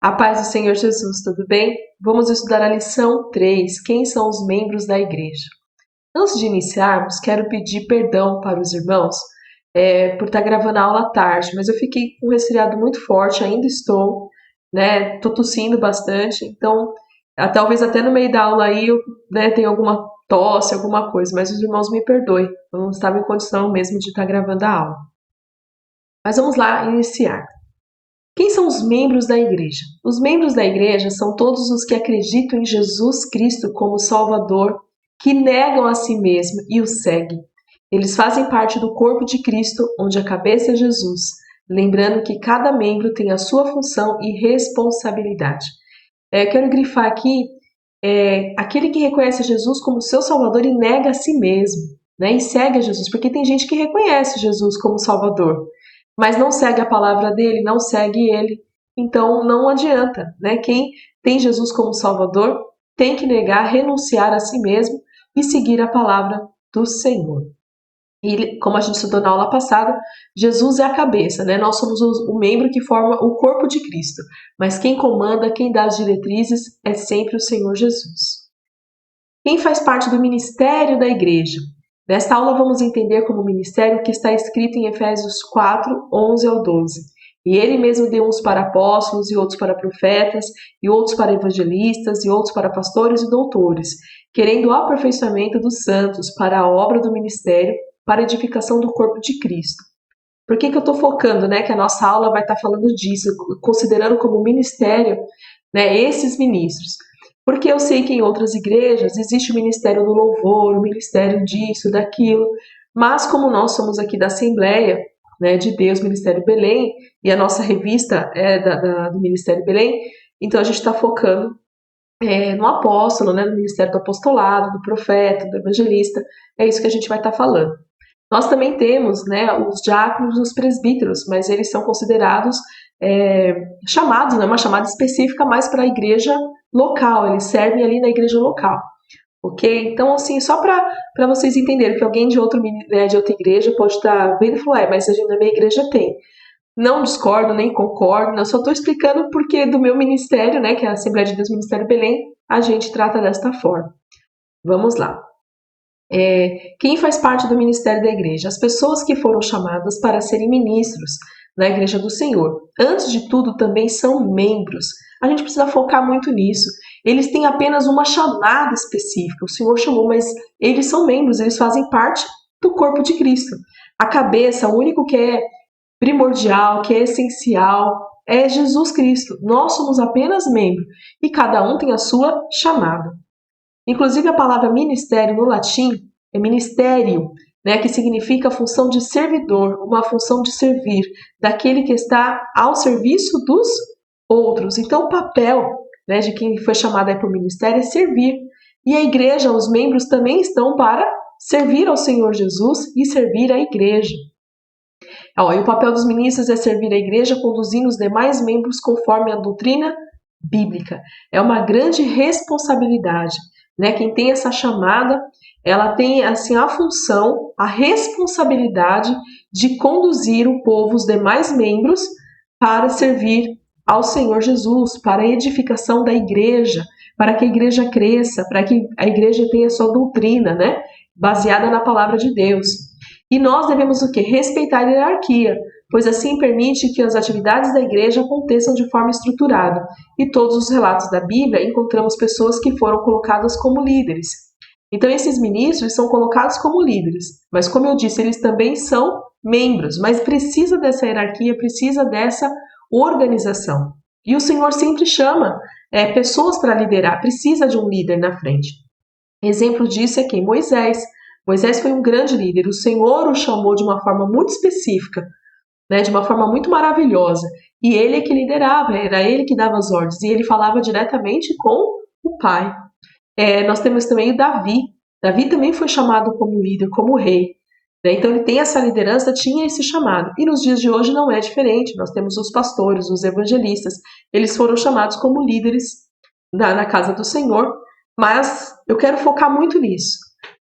A paz do Senhor Jesus, tudo bem? Vamos estudar a lição 3, quem são os membros da igreja. Antes de iniciarmos, quero pedir perdão para os irmãos por estar gravando a aula à tarde, mas eu fiquei com um resfriado muito forte, ainda estou, né? Tô tossindo bastante, então talvez até no meio da aula aí eu tenha alguma tosse, alguma coisa, mas os irmãos me perdoem, eu não estava em condição mesmo de estar gravando a aula. Mas vamos lá iniciar. Quem são os membros da igreja? Os membros da igreja são todos os que acreditam em Jesus Cristo como Salvador, que negam a si mesmo e o seguem. Eles fazem parte do corpo de Cristo, onde a cabeça é Jesus, lembrando que cada membro tem a sua função e responsabilidade. Quero grifar aqui, aquele que reconhece Jesus como seu Salvador e nega a si mesmo, né, e segue a Jesus, porque tem gente que reconhece Jesus como Salvador, mas não segue a palavra dele, não segue ele, então não adianta, né? Quem tem Jesus como Salvador tem que negar, renunciar a si mesmo e seguir a palavra do Senhor. E como a gente estudou na aula passada, Jesus é a cabeça, né? Nós somos o membro que forma o corpo de Cristo, mas quem comanda, quem dá as diretrizes é sempre o Senhor Jesus. Quem faz parte do ministério da igreja? Nesta aula vamos entender como ministério o que está escrito em Efésios 4, 11 ao 12. E ele mesmo deu uns para apóstolos, e outros para profetas, e outros para evangelistas, e outros para pastores e doutores, querendo o aperfeiçoamento dos santos para a obra do ministério, para a edificação do corpo de Cristo. Por que eu estou focando, né, que a nossa aula vai estar falando disso, considerando como ministério, né, esses ministros? Porque eu sei que em outras igrejas existe o ministério do louvor, o ministério disso, daquilo, mas como nós somos aqui da Assembleia, né, de Deus, Ministério Belém, e a nossa revista é do Ministério Belém, então a gente está focando no apóstolo, né, no ministério do apostolado, do profeta, do evangelista, é isso que a gente vai estar falando. Nós também temos, né, os diáconos e os presbíteros, mas eles são considerados chamados, né, uma chamada específica mais para a igreja local, eles servem ali na igreja local, ok? Então, assim, só para vocês entenderem que alguém de outra igreja pode estar vendo e falar, mas a gente na minha igreja tem. Não discordo, nem concordo, eu só estou explicando porque do meu ministério, né, que é a Assembleia de Deus Ministério Belém, a gente trata desta forma. Vamos lá. Quem faz parte do ministério da igreja? As pessoas que foram chamadas para serem ministros na igreja do Senhor. Antes de tudo, também são membros. A gente precisa focar muito nisso. Eles têm apenas uma chamada específica. O Senhor chamou, mas eles são membros, eles fazem parte do corpo de Cristo. A cabeça, o único que é primordial, que é essencial, é Jesus Cristo. Nós somos apenas membros e cada um tem a sua chamada. Inclusive, a palavra ministério no latim é ministério, né, que significa função de servidor, uma função de servir, daquele que está ao serviço dos outros. Então, o papel, né, de quem foi chamado para o ministério é servir. E a igreja, os membros também estão para servir ao Senhor Jesus e servir a igreja. E o papel dos ministros é servir a igreja, conduzindo os demais membros conforme a doutrina bíblica. É uma grande responsabilidade. Né? Quem tem essa chamada, ela tem assim a função, a responsabilidade de conduzir o povo, os demais membros, para servir ao Senhor Jesus, para a edificação da igreja, para que a igreja cresça, para que a igreja tenha sua doutrina, né? Baseada na palavra de Deus. E nós devemos o quê? Respeitar a hierarquia, pois assim permite que as atividades da igreja aconteçam de forma estruturada. E todos os relatos da Bíblia encontramos pessoas que foram colocadas como líderes. Então esses ministros são colocados como líderes, mas como eu disse, eles também são membros, mas precisa dessa hierarquia, precisa dessa organização. E o Senhor sempre chama pessoas para liderar, precisa de um líder na frente. Exemplo disso é quem? Moisés. Moisés foi um grande líder, o Senhor o chamou de uma forma muito específica, né, de uma forma muito maravilhosa, e ele é que liderava, era ele que dava as ordens, e ele falava diretamente com o Pai. Nós temos também o Davi. Davi também foi chamado como líder, como rei, né? Então ele tem essa liderança, tinha esse chamado, e nos dias de hoje não é diferente, nós temos os pastores, os evangelistas, eles foram chamados como líderes na casa do Senhor, mas eu quero focar muito nisso.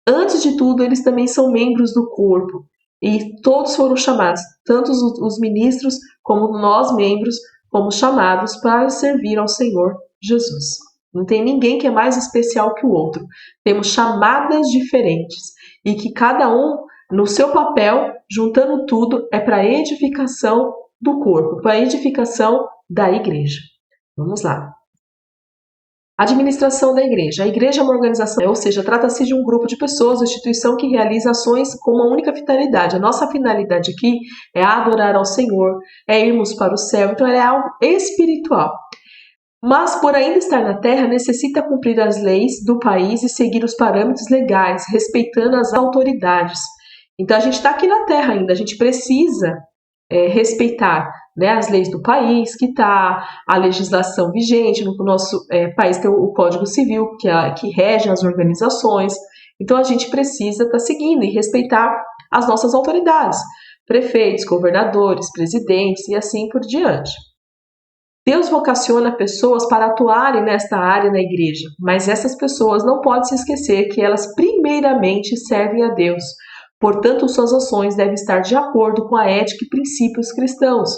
Antes de tudo, eles também são membros do corpo. E todos foram chamados, tanto os ministros como nós, membros, fomos chamados para servir ao Senhor Jesus. Não tem ninguém que é mais especial que o outro. Temos chamadas diferentes e que cada um, no seu papel, juntando tudo, é para a edificação do corpo, para a edificação da igreja. Vamos lá. Administração da igreja. A igreja é uma organização, ou seja, trata-se de um grupo de pessoas, uma instituição que realiza ações com uma única finalidade. A nossa finalidade aqui é adorar ao Senhor, é irmos para o céu, então ela é algo espiritual. Mas, por ainda estar na terra, necessita cumprir as leis do país e seguir os parâmetros legais, respeitando as autoridades. Então, a gente está aqui na terra ainda, a gente precisa respeitar, né, as leis do país, que está a legislação vigente. No nosso país tem o Código Civil, que rege as organizações. Então, a gente precisa estar seguindo e respeitar as nossas autoridades, prefeitos, governadores, presidentes e assim por diante. Deus vocaciona pessoas para atuarem nesta área na igreja, mas essas pessoas não podem se esquecer que elas primeiramente servem a Deus. Portanto, suas ações devem estar de acordo com a ética e princípios cristãos.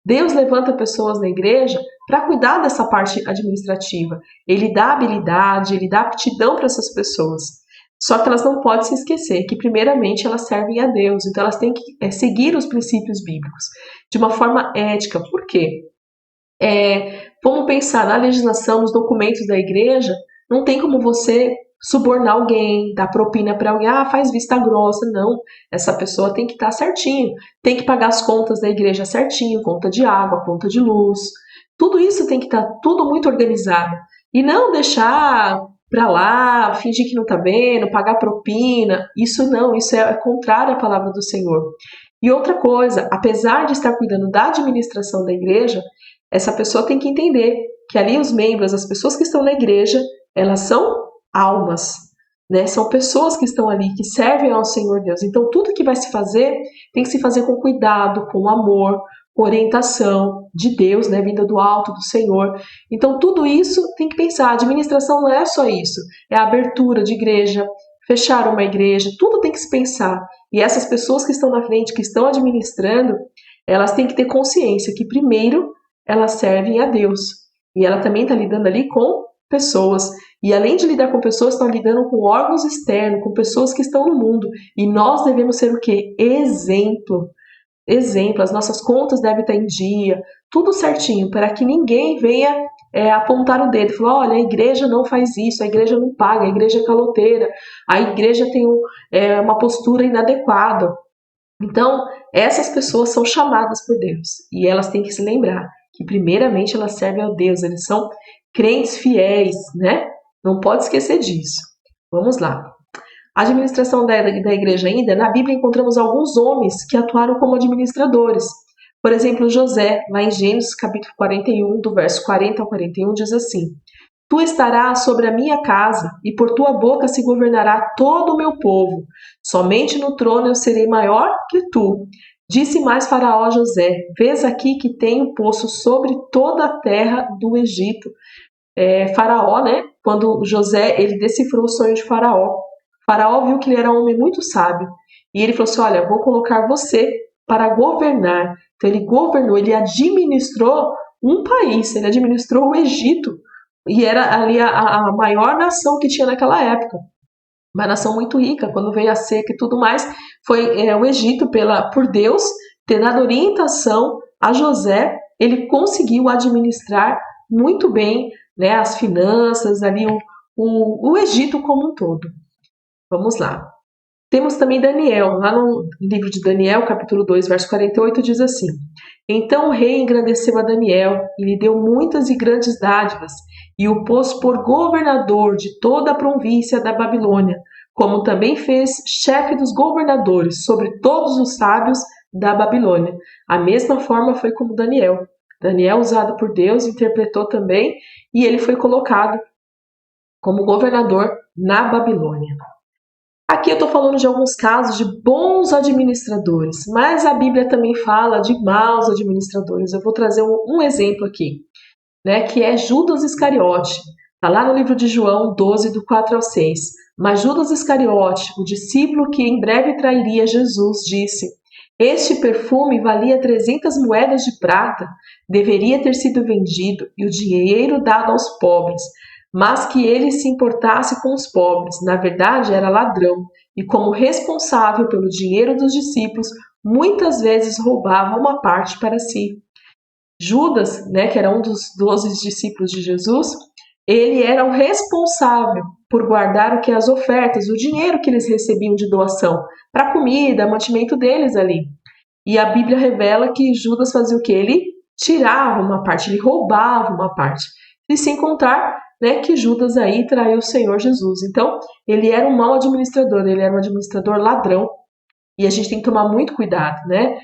Deus levanta pessoas na igreja para cuidar dessa parte administrativa. Ele dá habilidade, ele dá aptidão para essas pessoas. Só que elas não podem se esquecer que primeiramente elas servem a Deus, então elas têm que seguir os princípios bíblicos de uma forma ética. Por quê? Vamos pensar na legislação, nos documentos da igreja, não tem como você subornar alguém, dar propina para alguém, faz vista grossa, não. Essa pessoa tem que estar certinho, tem que pagar as contas da igreja certinho, conta de água, conta de luz, tudo isso tem que estar tudo muito organizado. E não deixar para lá, fingir que não está vendo, pagar propina, isso não, isso é contrário à palavra do Senhor. E outra coisa, apesar de estar cuidando da administração da igreja, essa pessoa tem que entender que ali os membros, as pessoas que estão na igreja, elas são almas, né? São pessoas que estão ali, que servem ao Senhor Deus. Então, tudo que vai se fazer, tem que se fazer com cuidado, com amor, com orientação de Deus, né? Vinda do alto, do Senhor. Então, tudo isso tem que pensar. A administração não é só isso. É a abertura de igreja, fechar uma igreja, tudo tem que se pensar. E essas pessoas que estão na frente, que estão administrando, elas têm que ter consciência que, primeiro, elas servem a Deus. E ela também está lidando ali com pessoas. E além de lidar com pessoas, estão lidando com órgãos externos, com pessoas que estão no mundo. E nós devemos ser o quê? Exemplo. Exemplo. As nossas contas devem estar em dia, tudo certinho, para que ninguém venha apontar o dedo e falar, olha, a igreja não faz isso, a igreja não paga, a igreja é caloteira, a igreja tem uma postura inadequada. Então, essas pessoas são chamadas por Deus. E elas têm que se lembrar que primeiramente elas servem a Deus, eles são crentes fiéis, né? Não pode esquecer disso. Vamos lá. A administração da igreja ainda, na Bíblia encontramos alguns homens que atuaram como administradores. Por exemplo, José, lá em Gênesis capítulo 41, do verso 40 ao 41, diz assim: Tu estarás sobre a minha casa, e por tua boca se governará todo o meu povo. Somente no trono eu serei maior que tu. Disse mais Faraó a José: Vês aqui que tenho posto sobre toda a terra do Egito. Faraó, né? Quando José ele decifrou o sonho de Faraó. Faraó viu que ele era um homem muito sábio. E ele falou assim, olha, vou colocar você para governar. Então ele governou, ele administrou um país, ele administrou o Egito. E era ali a maior nação que tinha naquela época. Uma nação muito rica. Quando veio a seca e tudo mais, foi o Egito, por Deus ter dado orientação a José, ele conseguiu administrar muito bem, né, as finanças, ali o Egito como um todo. Vamos lá. Temos também Daniel, lá no livro de Daniel, capítulo 2, verso 48, diz assim: Então o rei engrandeceu a Daniel e lhe deu muitas e grandes dádivas, e o pôs por governador de toda a província da Babilônia, como também fez chefe dos governadores sobre todos os sábios da Babilônia. A mesma forma foi como Daniel. Daniel, usado por Deus, interpretou também, e ele foi colocado como governador na Babilônia. Aqui eu estou falando de alguns casos de bons administradores, mas a Bíblia também fala de maus administradores. Eu vou trazer um exemplo aqui, né, que é Judas Iscariote. Está lá no livro de João 12, do 4 ao 6. Mas Judas Iscariote, o discípulo que em breve trairia Jesus, disse: Este perfume valia 300 moedas de prata, deveria ter sido vendido e o dinheiro dado aos pobres, mas que ele se importasse com os pobres, na verdade era ladrão, e como responsável pelo dinheiro dos discípulos, muitas vezes roubava uma parte para si. Judas, né, que era um dos 12 discípulos de Jesus, ele era o responsável por guardar o que as ofertas, o dinheiro que eles recebiam de doação, para comida, mantimento deles ali. E a Bíblia revela que Judas fazia o quê? Ele tirava uma parte, ele roubava uma parte. E sem contar, né, que Judas aí traiu o Senhor Jesus. Então, ele era um mau administrador, ele era um administrador ladrão. E a gente tem que tomar muito cuidado, né?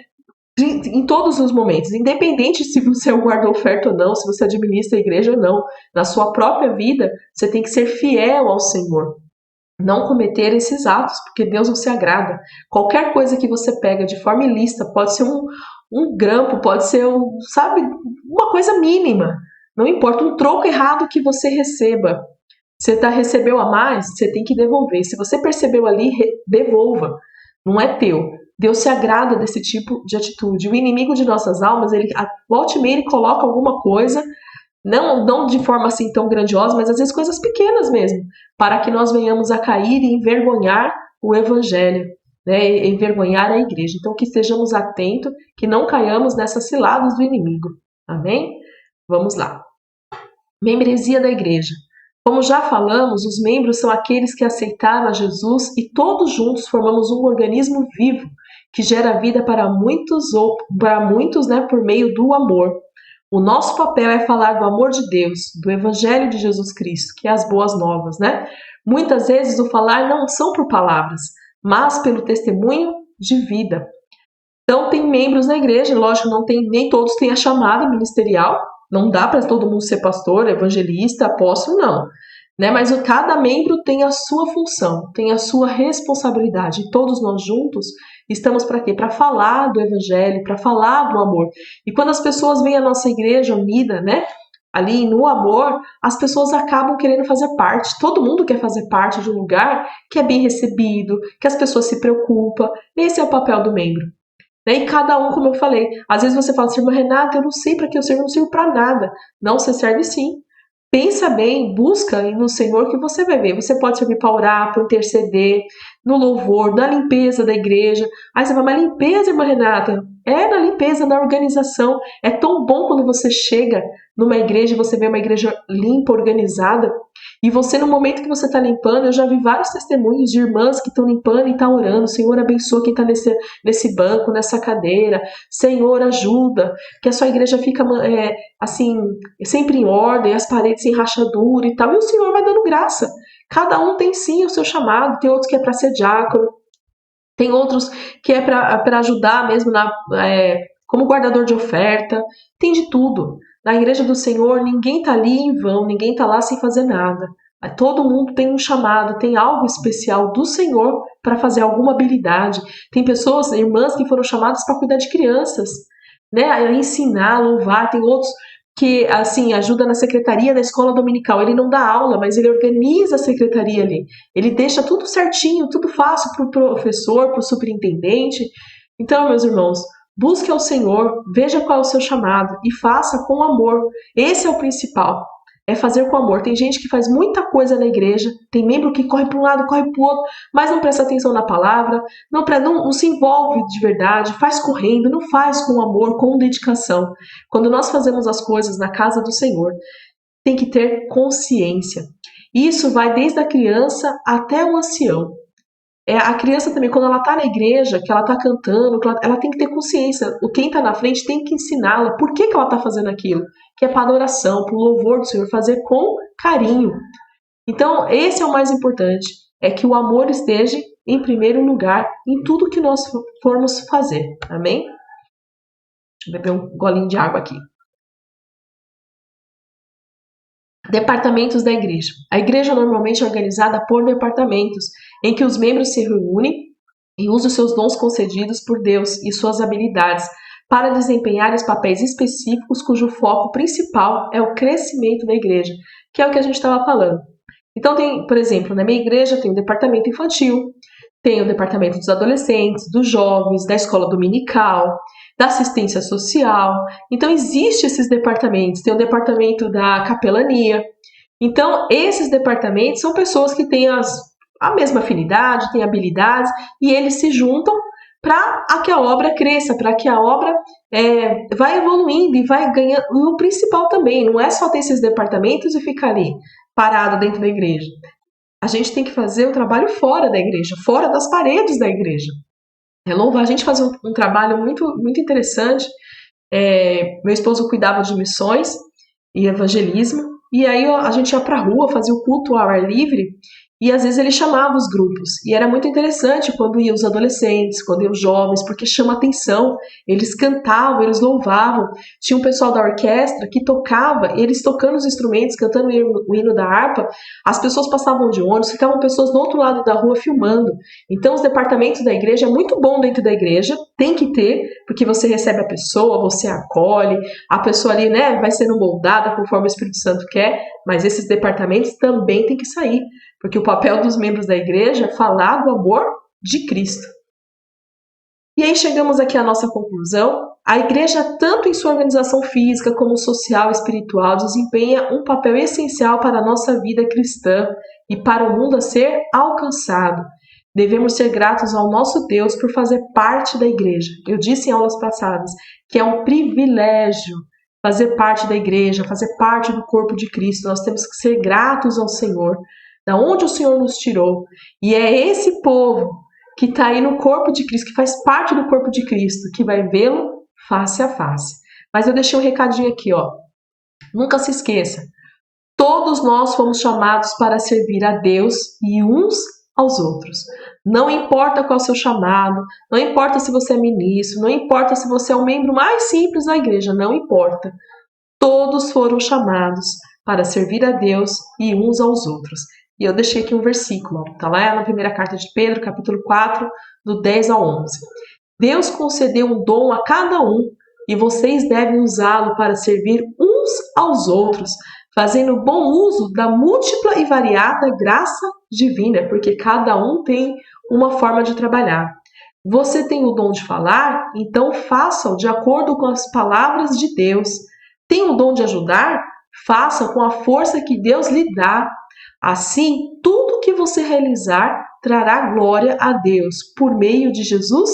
Em todos os momentos, independente se você é o guarda-oferta ou não, se você administra a igreja ou não, na sua própria vida, você tem que ser fiel ao Senhor. Não cometer esses atos, porque Deus não se agrada. Qualquer coisa que você pega de forma ilícita, pode ser um grampo, pode ser, sabe, uma coisa mínima. Não importa, um troco errado que você receba. Você recebeu a mais, você tem que devolver. Se você percebeu ali, devolva. Não é teu. Deus se agrada desse tipo de atitude. O inimigo de nossas almas, ele volta e meia, ele coloca alguma coisa, não de forma assim tão grandiosa, mas às vezes coisas pequenas mesmo, para que nós venhamos a cair e envergonhar o evangelho, né? Envergonhar a igreja. Então que estejamos atentos, que não caiamos nessas ciladas do inimigo. Amém? Vamos lá. Membresia da igreja. Como já falamos, os membros são aqueles que aceitaram a Jesus e todos juntos formamos um organismo vivo que gera vida para muitos, né, por meio do amor. O nosso papel é falar do amor de Deus, do Evangelho de Jesus Cristo, que é as boas novas, né? Muitas vezes o falar não são por palavras, mas pelo testemunho de vida. Então tem membros na igreja, lógico, nem todos têm a chamada ministerial, não dá para todo mundo ser pastor, evangelista, apóstolo, não. Né? Mas cada membro tem a sua função, tem a sua responsabilidade. E todos nós juntos estamos para quê? Para falar do evangelho, para falar do amor. E quando as pessoas veem a nossa igreja unida, né? Ali no amor, as pessoas acabam querendo fazer parte. Todo mundo quer fazer parte de um lugar que é bem recebido, que as pessoas se preocupam. Esse é o papel do membro. E cada um, como eu falei, às vezes você fala assim, irmã Renata, eu não sei para que eu sirvo, eu não sirvo para nada. Não, você serve sim. Pensa bem, busca no Senhor que você vai ver. Você pode servir para orar, para interceder, no louvor, na limpeza da igreja. Aí você fala, mas limpeza, irmã Renata? É na limpeza, na organização. É tão bom quando você chega numa igreja e você vê uma igreja limpa, organizada. E você, no momento que você está limpando, eu já vi vários testemunhos de irmãs que estão limpando e estão orando. Senhor, abençoa quem está nesse banco, nessa cadeira. Senhor, ajuda. Que a sua igreja fica assim, sempre em ordem, as paredes sem rachadura e tal. E o Senhor vai dando graça. Cada um tem sim o seu chamado. Tem outros que é para ser diácono. Tem outros que é para ajudar mesmo como guardador de oferta. Tem de tudo. Na igreja do Senhor, ninguém está ali em vão, ninguém está lá sem fazer nada. Todo mundo tem um chamado, tem algo especial do Senhor para fazer alguma habilidade. Tem pessoas, irmãs, que foram chamadas para cuidar de crianças, né? A ensinar, louvar. Tem outros que, assim, ajuda na secretaria da escola dominical. Ele não dá aula, mas ele organiza a secretaria ali. Ele deixa tudo certinho, tudo fácil para o professor, para o superintendente. Então, meus irmãos, busque ao Senhor, veja qual é o seu chamado e faça com amor. Esse é o principal, é fazer com amor. Tem gente que faz muita coisa na igreja, tem membro que corre para um lado, corre para o outro, mas não presta atenção na palavra, não se envolve de verdade, faz correndo, não faz com amor, com dedicação. Quando nós fazemos as coisas na casa do Senhor, tem que ter consciência. Isso vai desde a criança até o ancião. A criança também, quando ela está na igreja, que ela está cantando, ela tem que ter consciência. Quem está na frente tem que ensiná-la por que ela está fazendo aquilo. Que é para adoração, para o louvor do Senhor, fazer com carinho. Então, esse é o mais importante. É que o amor esteja em primeiro lugar em tudo que nós formos fazer. Amém? Deixa eu beber um golinho de água aqui. Departamentos da igreja. A igreja normalmente é organizada por departamentos, em que os membros se reúnem e usam seus dons concedidos por Deus e suas habilidades para desempenhar os papéis específicos cujo foco principal é o crescimento da igreja, que é o que a gente estava falando. Então tem, por exemplo, na minha igreja tem o departamento infantil, tem o departamento dos adolescentes, dos jovens, da escola dominical, da assistência social. Então, existem esses departamentos. Tem o departamento da capelania. Então, esses departamentos são pessoas que têm a mesma afinidade, têm habilidades, e eles se juntam para que a obra cresça, para que a obra vai evoluindo e vai ganhando. E o principal também, não é só ter esses departamentos e ficar ali parado dentro da igreja. A gente tem que fazer um trabalho fora da igreja, fora das paredes da igreja. A gente faz um trabalho muito, muito interessante. Meu esposo cuidava de missões e evangelismo, e aí a gente ia para a rua, fazia o culto ao ar livre, e às vezes ele chamava os grupos, e era muito interessante quando iam os adolescentes, quando iam os jovens, porque chama atenção, eles cantavam, eles louvavam, tinha um pessoal da orquestra que tocava, eles tocando os instrumentos, cantando o hino da harpa, as pessoas passavam de ônibus, ficavam pessoas do outro lado da rua filmando. Então os departamentos da igreja é muito bom dentro da igreja, tem que ter, porque você recebe a pessoa, você acolhe, a pessoa ali, né, vai sendo moldada conforme o Espírito Santo quer, mas esses departamentos também tem que sair, porque o papel dos membros da igreja é falar do amor de Cristo. E aí chegamos aqui à nossa conclusão. A igreja, tanto em sua organização física como social e espiritual, desempenha um papel essencial para a nossa vida cristã e para o mundo a ser alcançado. Devemos ser gratos ao nosso Deus por fazer parte da igreja. Eu disse em aulas passadas que é um privilégio fazer parte da igreja, fazer parte do corpo de Cristo. Nós temos que ser gratos ao Senhor, da onde o Senhor nos tirou. E é esse povo que está aí no corpo de Cristo, que faz parte do corpo de Cristo, que vai vê-lo face a face. Mas eu deixei um recadinho aqui, ó. Nunca se esqueça, todos nós fomos chamados para servir a Deus e uns aos outros. Não importa qual é o seu chamado, não importa se você é ministro, não importa se você é o membro mais simples da igreja, não importa. Todos foram chamados para servir a Deus e uns aos outros. E eu deixei aqui um versículo, está lá na primeira carta de Pedro, capítulo 4, do 10 ao 11. Deus concedeu um dom a cada um e vocês devem usá-lo para servir uns aos outros, fazendo bom uso da múltipla e variada graça divina, porque cada um tem uma forma de trabalhar. Você tem o dom de falar, então faça-o de acordo com as palavras de Deus. Tem o dom de ajudar? Faça com a força que Deus lhe dá. Assim, tudo que você realizar trará glória a Deus por meio de Jesus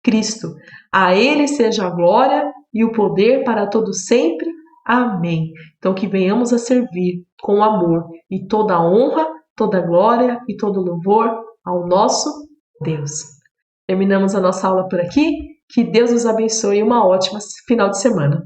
Cristo. A Ele seja a glória e o poder para todo sempre. Amém. Então, que venhamos a servir com amor e toda a honra, toda a glória e todo o louvor ao nosso Deus. Terminamos a nossa aula por aqui. Que Deus nos abençoe e uma ótima final de semana.